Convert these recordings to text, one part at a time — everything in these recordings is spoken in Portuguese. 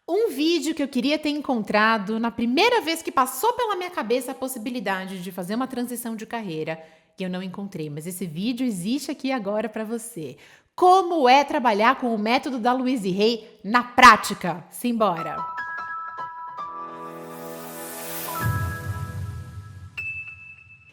Um vídeo que eu queria ter encontrado na primeira vez que passou pela minha cabeça a possibilidade de fazer uma transição de carreira, que eu não encontrei, mas esse vídeo existe aqui agora para você. Como é trabalhar com o método da Louise Hay na prática? Simbora!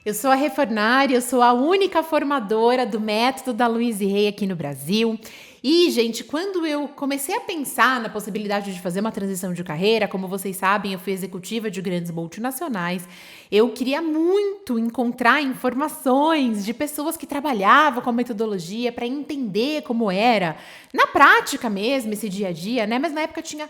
Eu sou a Refornária, eu sou a única formadora do método da Louise Hay aqui no Brasil. E, gente, quando eu comecei a pensar na possibilidade de fazer uma transição de carreira, como vocês sabem, eu fui executiva de grandes multinacionais, eu queria muito encontrar informações de pessoas que trabalhavam com a metodologia para entender como era, na prática mesmo, esse dia a dia, né? Mas na época tinha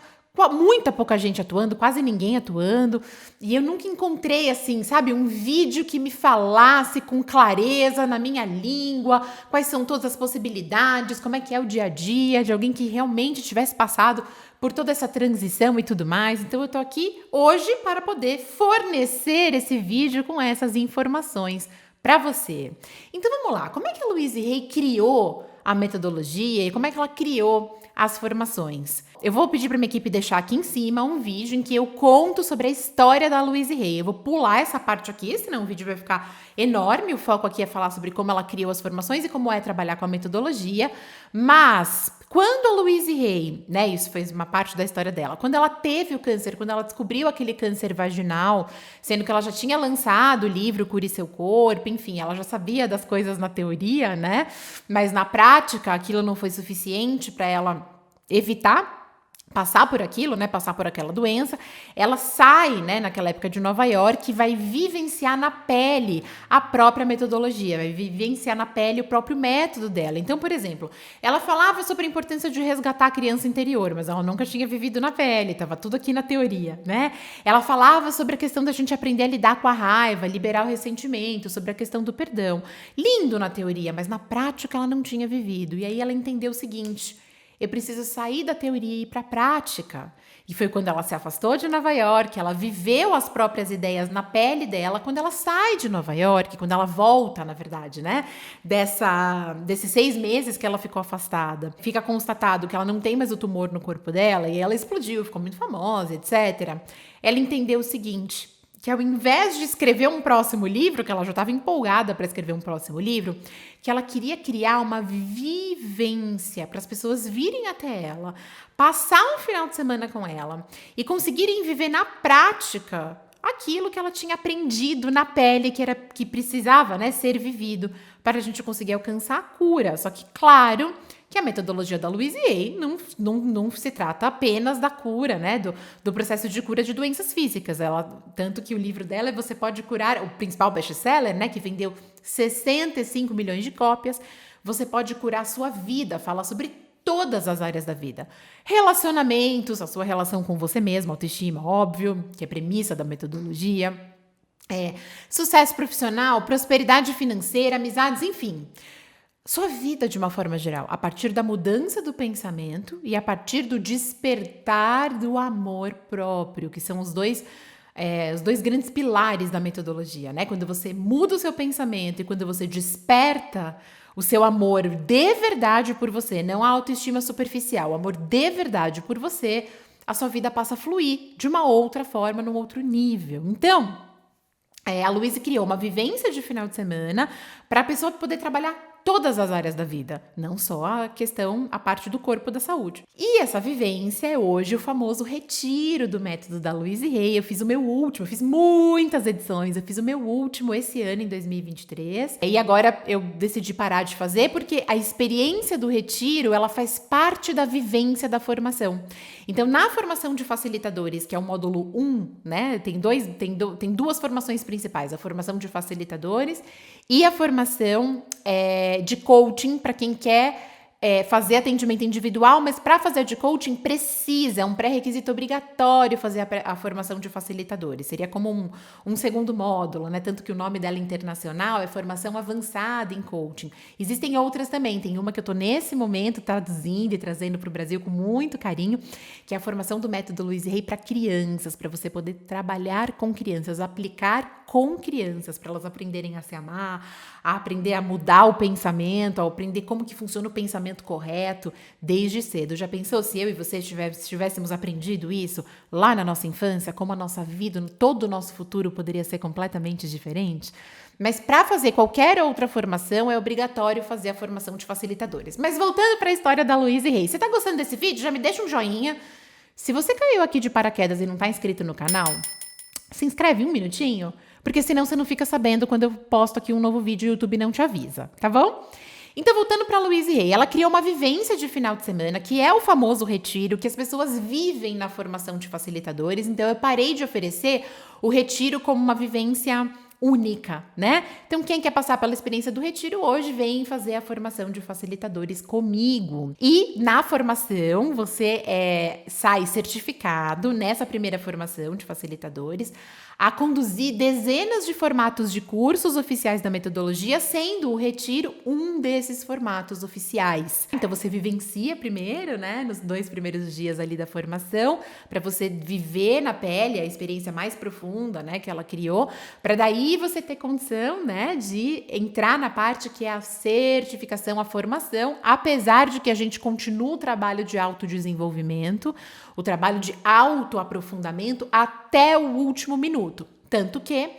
muita pouca gente atuando, quase ninguém atuando, e eu nunca encontrei, assim, sabe, um vídeo que me falasse com clareza na minha língua, quais são todas as possibilidades, como é que é o dia a dia de alguém que realmente tivesse passado por toda essa transição e tudo mais. Então eu tô aqui hoje para poder fornecer esse vídeo com essas informações para você. Então vamos lá, como é que a Louise Hay criou a metodologia e como é que ela criou as formações? Eu vou pedir para minha equipe deixar aqui em cima um vídeo em que eu conto sobre a história da Louise Hay. Eu vou pular essa parte aqui, senão o vídeo vai ficar enorme. O foco aqui é falar sobre como ela criou as formações e como é trabalhar com a metodologia. Mas quando a Louise Hay, né, isso fez uma parte da história dela, quando ela teve o câncer, quando ela descobriu aquele câncer vaginal, sendo que ela já tinha lançado o livro Cure Seu Corpo, enfim, ela já sabia das coisas na teoria, né? Mas na prática aquilo não foi suficiente para ela evitar passar por aquilo, né, passar por aquela doença. Ela sai, né, naquela época de Nova York e vai vivenciar na pele a própria metodologia, vai vivenciar na pele o próprio método dela. Então, por exemplo, ela falava sobre a importância de resgatar a criança interior, mas ela nunca tinha vivido na pele, estava tudo aqui na teoria, né? Ela falava sobre a questão da gente aprender a lidar com a raiva, liberar o ressentimento, sobre a questão do perdão. Lindo na teoria, mas na prática ela não tinha vivido. E aí ela entendeu o seguinte: eu preciso sair da teoria e ir para a prática. E foi quando ela se afastou de Nova York, ela viveu as próprias ideias na pele dela, quando ela sai de Nova York, quando ela volta, na verdade, né? Desses 6 meses que ela ficou afastada. Fica constatado que ela não tem mais o tumor no corpo dela e ela explodiu, ficou muito famosa, etc. Ela entendeu o seguinte: que ao invés de escrever um próximo livro, que ela já estava empolgada para escrever um próximo livro, que ela queria criar uma vivência para as pessoas virem até ela, passar um final de semana com ela e conseguirem viver na prática aquilo que ela tinha aprendido na pele, que precisava, né, ser vivido para a gente conseguir alcançar a cura. Só que, claro, que a metodologia da Louise Hay não se trata apenas da cura, né, do processo de cura de doenças físicas. Tanto que o livro dela é Você Pode Curar, o principal best-seller, né, que vendeu 65 milhões de cópias. Você pode curar a sua vida, fala sobre todas as áreas da vida. Relacionamentos, a sua relação com você mesmo, autoestima, óbvio, que é premissa da metodologia. Sucesso profissional, prosperidade financeira, amizades, enfim. Sua vida de uma forma geral, a partir da mudança do pensamento e a partir do despertar do amor próprio, que são os dois grandes pilares da metodologia, né? Quando você muda o seu pensamento e quando você desperta o seu amor de verdade por você, não a autoestima superficial, o amor de verdade por você, a sua vida passa a fluir de uma outra forma, num outro nível. Então, a Louise criou uma vivência de final de semana para a pessoa poder trabalhar todas as áreas da vida, não só a parte do corpo da saúde. E essa vivência é hoje o famoso retiro do método da Louise Hay. Eu fiz muitas edições, eu fiz o meu último esse ano, em 2023. E agora eu decidi parar de fazer porque a experiência do retiro, ela faz parte da vivência da formação. Então, na formação de facilitadores, que é o módulo 1, né, tem duas formações principais, a formação de facilitadores e a formação de coaching para quem quer fazer atendimento individual, mas para fazer de coaching é um pré-requisito obrigatório fazer a formação de facilitadores. Seria como um segundo módulo, né? Tanto que o nome dela internacional é formação avançada em coaching. Existem outras também, tem uma que eu estou nesse momento traduzindo e trazendo para o Brasil com muito carinho, que é a formação do método Louise Hay para crianças, para você poder trabalhar com crianças, aplicar com crianças, para elas aprenderem a se amar, a aprender a mudar o pensamento, a aprender como que funciona o pensamento comportamento correto desde cedo. Já pensou se eu e você tivéssemos aprendido isso lá na nossa infância, como a nossa vida, todo o nosso futuro poderia ser completamente diferente? Mas para fazer qualquer outra formação, é obrigatório fazer a formação de facilitadores. Mas voltando para a história da Louise Hay, você está gostando desse vídeo? Já me deixa um joinha. Se você caiu aqui de paraquedas e não está inscrito no canal, se inscreve um minutinho, porque senão você não fica sabendo quando eu posto aqui um novo vídeo e o YouTube não te avisa, tá bom? Então, voltando para a Louise Hay, ela criou uma vivência de final de semana, que é o famoso retiro, que as pessoas vivem na formação de facilitadores. Então, eu parei de oferecer o retiro como uma vivência única, né? Então, quem quer passar pela experiência do retiro hoje vem fazer a formação de facilitadores comigo. E na formação, você sai certificado nessa primeira formação de facilitadores a conduzir dezenas de formatos de cursos oficiais da metodologia, sendo o retiro um desses formatos oficiais. Então, você vivencia primeiro, né, nos 2 primeiros dias ali da formação, para você viver na pele a experiência mais profunda, né, que ela criou, para daí você ter condição, né, de entrar na parte que é a certificação, a formação, apesar de que a gente continua o trabalho de autodesenvolvimento, o trabalho de autoaprofundamento até o último minuto. Tanto que,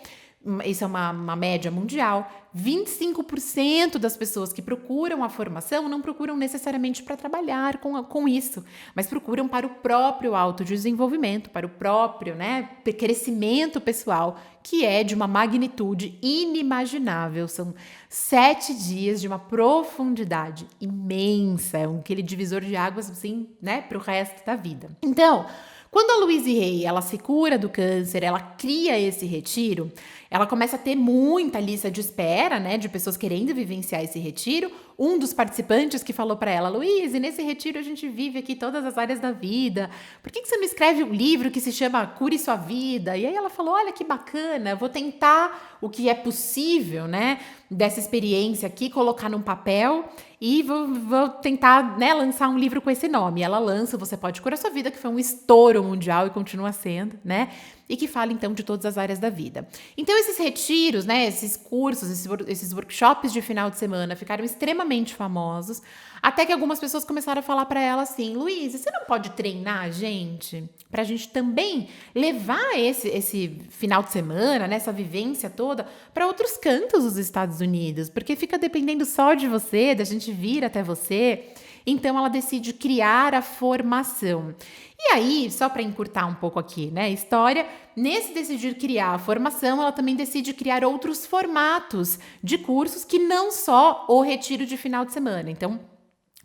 isso é uma média mundial, 25% das pessoas que procuram a formação não procuram necessariamente para trabalhar com isso, mas procuram para o próprio autodesenvolvimento, para o próprio, né, crescimento pessoal, que é de uma magnitude inimaginável. São 7 dias de uma profundidade imensa, é aquele divisor de águas, assim, né, para o resto da vida. Então, quando a Louise Hay, ela se cura do câncer, ela cria esse retiro, ela começa a ter muita lista de espera, né, de pessoas querendo vivenciar esse retiro. Um dos participantes que falou para ela: Louise, nesse retiro a gente vive aqui todas as áreas da vida. Por que você não escreve um livro que se chama Cure Sua Vida? E aí ela falou: olha que bacana, eu vou tentar o que é possível, né, dessa experiência aqui, colocar num papel e vou tentar, né, lançar um livro com esse nome. Ela lança Você Pode Curar Sua Vida, que foi um estouro mundial e continua sendo, né? E que fala, então, de todas as áreas da vida. Então, esses retiros, né, esses cursos, esses workshops de final de semana ficaram extremamente famosos, até que algumas pessoas começaram a falar para ela assim: Louise, você não pode treinar a gente? Pra gente também levar esse final de semana, né, essa vivência toda, para outros cantos dos Estados Unidos, porque fica dependendo só de você, da gente vir até você. Então, ela decide criar a formação. E aí, só para encurtar um pouco aqui, né, a história, nesse decidir criar a formação, ela também decide criar outros formatos de cursos que não só o retiro de final de semana. Então,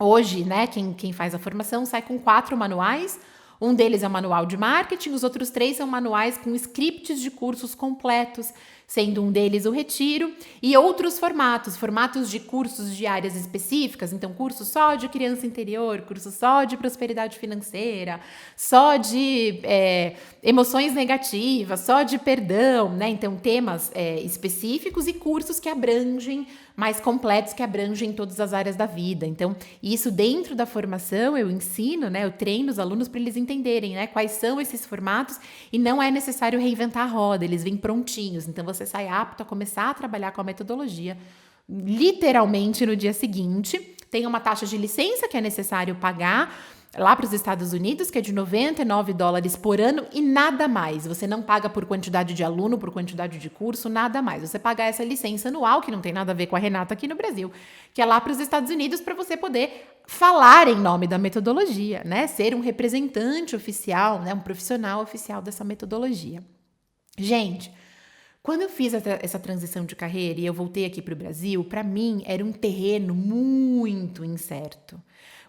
hoje, né, quem faz a formação sai com 4 manuais. Um deles é o manual de marketing, os outros 3 são manuais com scripts de cursos completos, sendo um deles o retiro, e outros formatos de cursos de áreas específicas. Então, curso só de criança interior, curso só de prosperidade financeira, só de emoções negativas, só de perdão, né? Então, temas específicos e cursos que abrangem, mais completos, que abrangem todas as áreas da vida. Então, isso dentro da formação eu ensino, né? Eu treino os alunos para eles entenderem, né, quais são esses formatos, e não é necessário reinventar a roda, eles vêm prontinhos. Então, você sai apto a começar a trabalhar com a metodologia literalmente no dia seguinte. Tem uma taxa de licença que é necessário pagar lá para os Estados Unidos, que é de $99 por ano e nada mais. Você não paga por quantidade de aluno, por quantidade de curso, nada mais. Você paga essa licença anual, que não tem nada a ver com a Renata aqui no Brasil, que é lá para os Estados Unidos, para você poder falar em nome da metodologia, né? Ser um representante oficial, né? Um profissional oficial dessa metodologia. Gente, quando eu fiz essa transição de carreira e eu voltei aqui para o Brasil, para mim era um terreno muito incerto.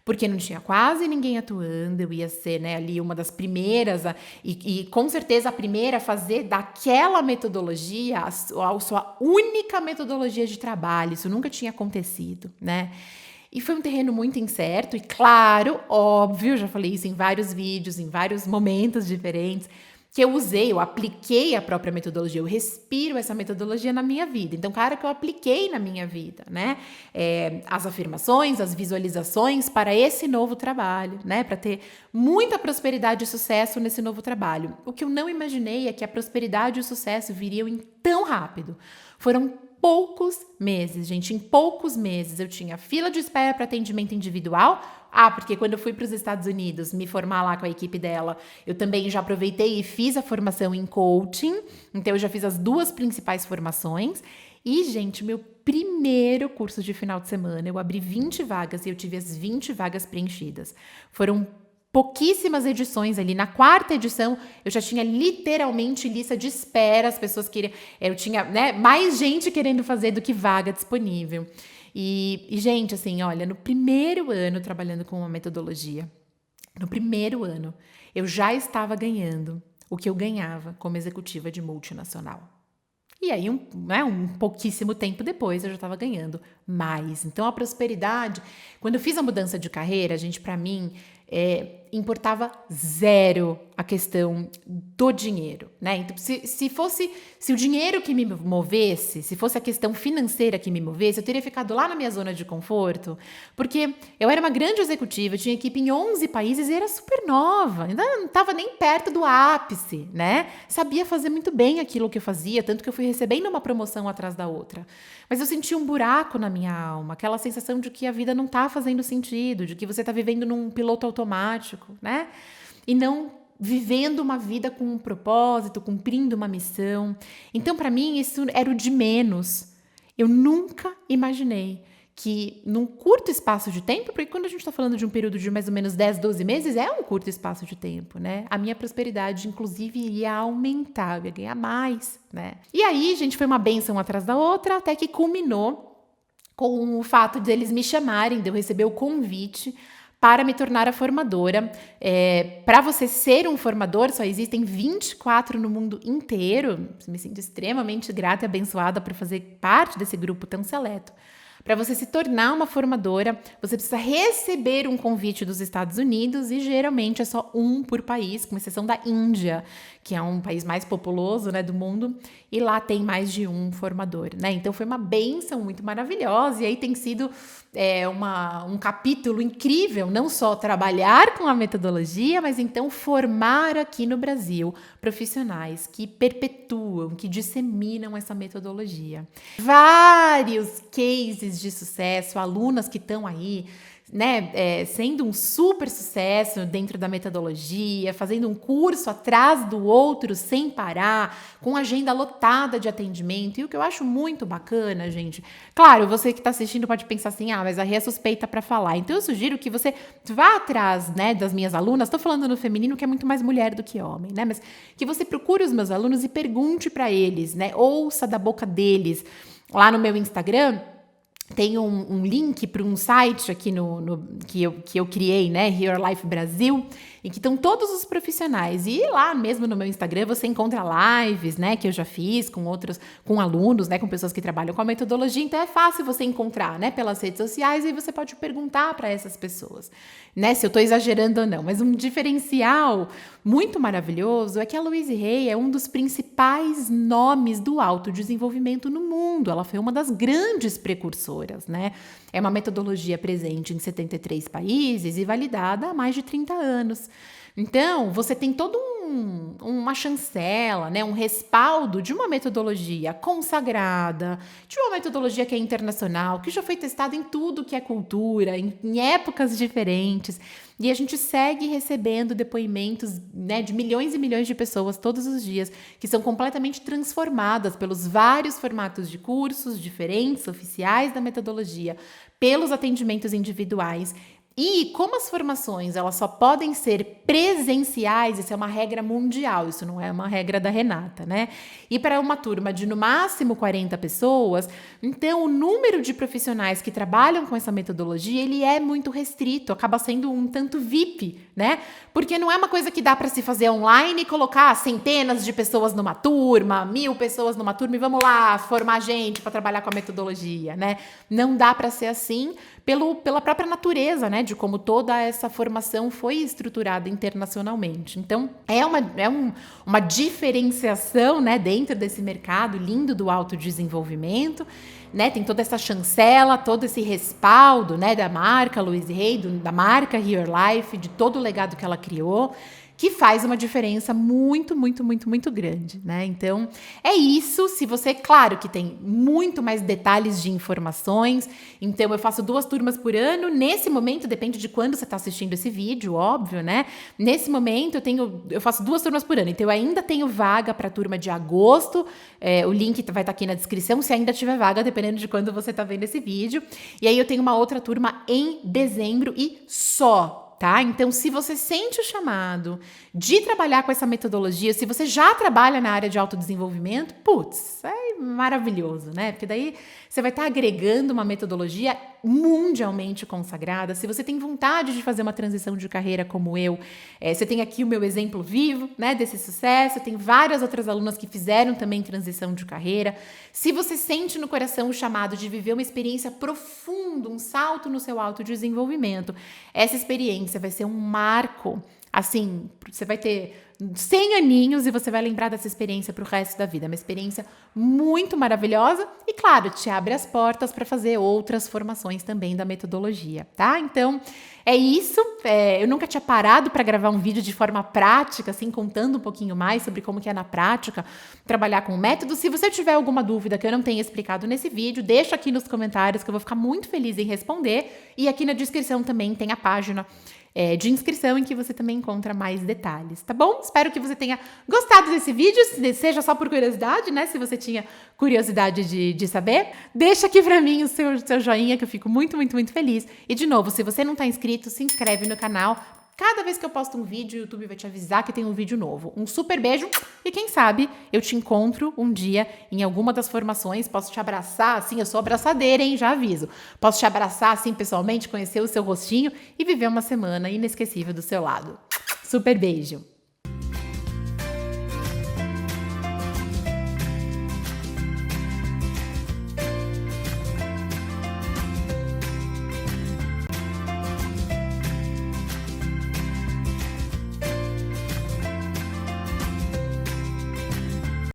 Porque não tinha quase ninguém atuando, eu ia ser, né, ali uma das primeiras, e com certeza a primeira a fazer daquela metodologia a sua única metodologia de trabalho. Isso nunca tinha acontecido, né? E foi um terreno muito incerto e, claro, óbvio, já falei isso em vários vídeos, em vários momentos diferentes, que eu apliquei a própria metodologia, eu respiro essa metodologia na minha vida. Então, claro que eu apliquei na minha vida, né? As afirmações, as visualizações para esse novo trabalho, né? Para ter muita prosperidade e sucesso nesse novo trabalho. O que eu não imaginei é que a prosperidade e o sucesso viriam tão rápido. Foram poucos meses, gente. Em poucos meses eu tinha fila de espera para atendimento individual. Porque quando eu fui para os Estados Unidos me formar lá com a equipe dela, eu também já aproveitei e fiz a formação em coaching. Então, eu já fiz as 2 principais formações. E, gente, meu primeiro curso de final de semana, eu abri 20 vagas e eu tive as 20 vagas preenchidas. Foram pouquíssimas edições ali. Na 4ª edição, eu já tinha literalmente lista de espera. As pessoas queriam... Eu tinha, né, mais gente querendo fazer do que vaga disponível. E, gente, assim, olha, no primeiro ano trabalhando com uma metodologia, no primeiro ano, eu já estava ganhando o que eu ganhava como executiva de multinacional. E aí, um pouquíssimo tempo depois, eu já estava ganhando mais. Então, a prosperidade, quando eu fiz a mudança de carreira, gente, para mim, importava zero a questão do dinheiro, né? Então, se o dinheiro que me movesse, se fosse a questão financeira que me movesse, eu teria ficado lá na minha zona de conforto, porque eu era uma grande executiva, eu tinha equipe em 11 países e era super nova, ainda não estava nem perto do ápice, né? Sabia fazer muito bem aquilo que eu fazia, tanto que eu fui recebendo uma promoção atrás da outra. Mas eu senti um buraco na minha alma, aquela sensação de que a vida não está fazendo sentido, de que você está vivendo num piloto automático, né? E não vivendo uma vida com um propósito, cumprindo uma missão. Então, para mim, isso era o de menos. Eu nunca imaginei que num curto espaço de tempo, porque quando a gente está falando de um período de mais ou menos 10, 12 meses, é um curto espaço de tempo, né? A minha prosperidade, inclusive, ia aumentar, eu ia ganhar mais, né? E aí, gente, foi uma bênção atrás da outra, até que culminou com o fato de eles me chamarem, de eu receber o convite para me tornar a formadora. Para você ser um formador, só existem 24 no mundo inteiro. Me sinto extremamente grata e abençoada por fazer parte desse grupo tão seleto. Para você se tornar uma formadora, você precisa receber um convite dos Estados Unidos e geralmente é só um por país, com exceção da Índia, que é um país mais populoso, né, do mundo, e lá tem mais de um formador, né? Então foi uma bênção muito maravilhosa e aí tem sido um capítulo incrível, não só trabalhar com a metodologia, mas então formar aqui no Brasil profissionais que perpetuam, que disseminam essa metodologia. Vários cases de sucesso, alunas que estão aí, né, sendo um super sucesso dentro da metodologia, fazendo um curso atrás do outro sem parar, com agenda lotada de atendimento. E o que eu acho muito bacana, gente, claro, você que está assistindo pode pensar assim, mas a Rê é suspeita para falar. Então eu sugiro que você vá atrás, né, das minhas alunas. Estou falando no feminino, que é muito mais mulher do que homem, né? Mas que você procure os meus alunos e pergunte para eles, né? Ouça da boca deles. Lá no meu Instagram tem um link para um site aqui que eu criei, né, Here Life Brasil, e que estão todos os profissionais. E lá mesmo no meu Instagram você encontra lives, né, que eu já fiz com alunos, né, com pessoas que trabalham com a metodologia. Então é fácil você encontrar, né, pelas redes sociais, e você pode perguntar para essas pessoas, né, se eu estou exagerando ou não. Mas um diferencial muito maravilhoso é que a Louise Hay é um dos principais nomes do autodesenvolvimento no mundo. Ela foi uma das grandes precursoras, né? É uma metodologia presente em 73 países e validada há mais de 30 anos. Então, você tem toda uma chancela, né, um respaldo de uma metodologia consagrada, de uma metodologia que é internacional, que já foi testada em tudo que é cultura, em épocas diferentes. E a gente segue recebendo depoimentos, né, de milhões e milhões de pessoas todos os dias, que são completamente transformadas pelos vários formatos de cursos diferentes, oficiais da metodologia, pelos atendimentos individuais. E como as formações elas só podem ser presenciais, isso é uma regra mundial, isso não é uma regra da Renata, né? E para uma turma de no máximo 40 pessoas, então o número de profissionais que trabalham com essa metodologia, ele é muito restrito, acaba sendo um tanto VIP, né? Porque não é uma coisa que dá para se fazer online e colocar centenas de pessoas numa turma, 1000 pessoas numa turma e vamos lá formar gente para trabalhar com a metodologia, né? Não dá para ser assim pela própria natureza, né, de como toda essa formação foi estruturada internacionalmente. Então, é uma diferenciação, né, dentro desse mercado lindo do autodesenvolvimento, né, tem toda essa chancela, todo esse respaldo, né, da marca Louise Hay, da marca Here Life, de todo o legado que ela criou. que faz uma diferença muito, muito, muito, muito grande, né? Então, é isso. Se você, claro que tem muito mais detalhes de informações, então eu faço 2 turmas por ano. Nesse momento, depende de quando você está assistindo esse vídeo, óbvio, né? Nesse momento, eu faço 2 turmas por ano, então eu ainda tenho vaga para a turma de agosto. O link vai estar aqui na descrição, se ainda tiver vaga, dependendo de quando você está vendo esse vídeo. E aí eu tenho uma outra turma em dezembro e só. Tá? Então, se você sente o chamado de trabalhar com essa metodologia, se você já trabalha na área de autodesenvolvimento, putz, é maravilhoso, né? Porque daí você vai estar agregando uma metodologia mundialmente consagrada. Se você tem vontade de fazer uma transição de carreira como eu, você tem aqui o meu exemplo vivo, né, desse sucesso. Tem várias outras alunas que fizeram também transição de carreira. Se você sente no coração o chamado de viver uma experiência profunda, um salto no seu autodesenvolvimento, essa experiência vai ser um marco. Assim, você vai ter 100 aninhos e você vai lembrar dessa experiência para o resto da vida. É uma experiência muito maravilhosa e, claro, te abre as portas para fazer outras formações também da metodologia, tá? Então, é isso. Eu nunca tinha parado para gravar um vídeo de forma prática, assim, contando um pouquinho mais sobre como que é na prática trabalhar com o método. Se você tiver alguma dúvida que eu não tenha explicado nesse vídeo, deixa aqui nos comentários que eu vou ficar muito feliz em responder. E aqui na descrição também tem a página de inscrição em que você também encontra mais detalhes, tá bom? Espero que você tenha gostado desse vídeo, seja só por curiosidade, né? Se você tinha curiosidade de saber, deixa aqui pra mim o seu joinha, que eu fico muito, muito, muito feliz. E de novo, se você não tá inscrito, se inscreve no canal. Cada vez que eu posto um vídeo, o YouTube vai te avisar que tem um vídeo novo. Um super beijo e quem sabe eu te encontro um dia em alguma das formações. Posso te abraçar, assim, eu sou abraçadeira, hein? Já aviso. Posso te abraçar, assim, pessoalmente, conhecer o seu rostinho e viver uma semana inesquecível do seu lado. Super beijo!